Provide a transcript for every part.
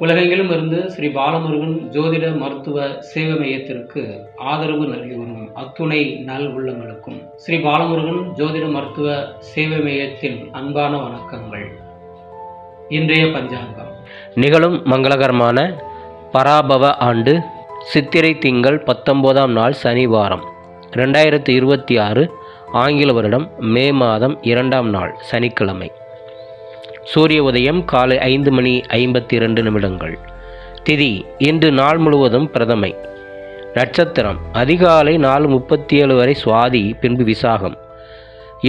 உலகெங்கிலும் இருந்து ஸ்ரீ பாலமுருகன் ஜோதிட மருத்துவ சேவை மையத்திற்கு ஆதரவு நல்கி வரும் அத்துணை நல் உள்ளங்களுக்கும் ஸ்ரீ பாலமுருகன் ஜோதிட மருத்துவ சேவை மையத்தின் அன்பான வணக்கங்கள். இன்றைய பஞ்சாங்கம் நிகழும் மங்களகரமான பராபவ ஆண்டு சித்திரை திங்கள் 19ஆம் நாள் சனிவாரம் 2026 ஆங்கில வருடம் மே மாதம் 2ஆம் நாள் சனிக்கிழமை. சூரிய உதயம் காலை 5:52. திதி இன்று நாள் முழுவதும் பிரதமை. நட்சத்திரம் அதிகாலை 4:37 வரை சுவாதி, பின்பு விசாகம்.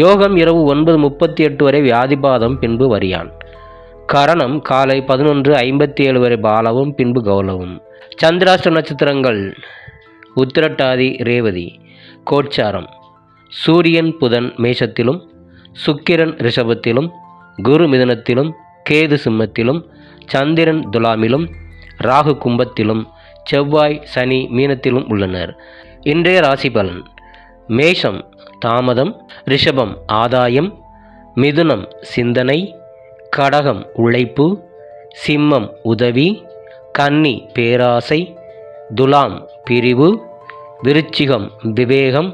யோகம் இரவு 9:38 வரை வியாதிபாதம், பின்பு வரியான். கரணம் காலை 11:57 வரை பாலவும், பின்பு கௌலவும். சந்திராஷ்ட நட்சத்திரங்கள் உத்திரட்டாதி, ரேவதி. கோட்சாரம் சூரியன் புதன் மேஷத்திலும், சுக்கிரன் ரிஷபத்திலும், குரு மிதுனத்திலும், கேது சிம்மத்திலும், சந்திரன் துலாமிலும், ராகு கும்பத்திலும், செவ்வாய் சனி மீனத்திலும் உள்ளனர். இன்றைய ராசி பலன்: மேஷம் தாமதம், ரிஷபம் ஆதாயம், மிதுனம் சிந்தனை, கடகம் உழைப்பு, சிம்மம் உதவி, கன்னி பேராசை, துலாம் பிரிவு, விருச்சிகம் விவேகம்,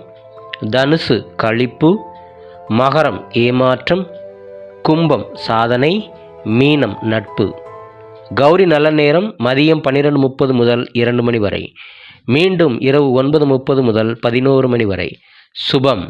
தனுசு களிப்பு, மகரம் ஏமாற்றம், கும்பம் சாதனை, மீனம் நட்பு. கௌரி நல்ல நேரம் மதியம் 12:30 முதல் 2 மணி வரை, மீண்டும் இரவு 9:30 முதல் 11 மணி வரை. சுபம்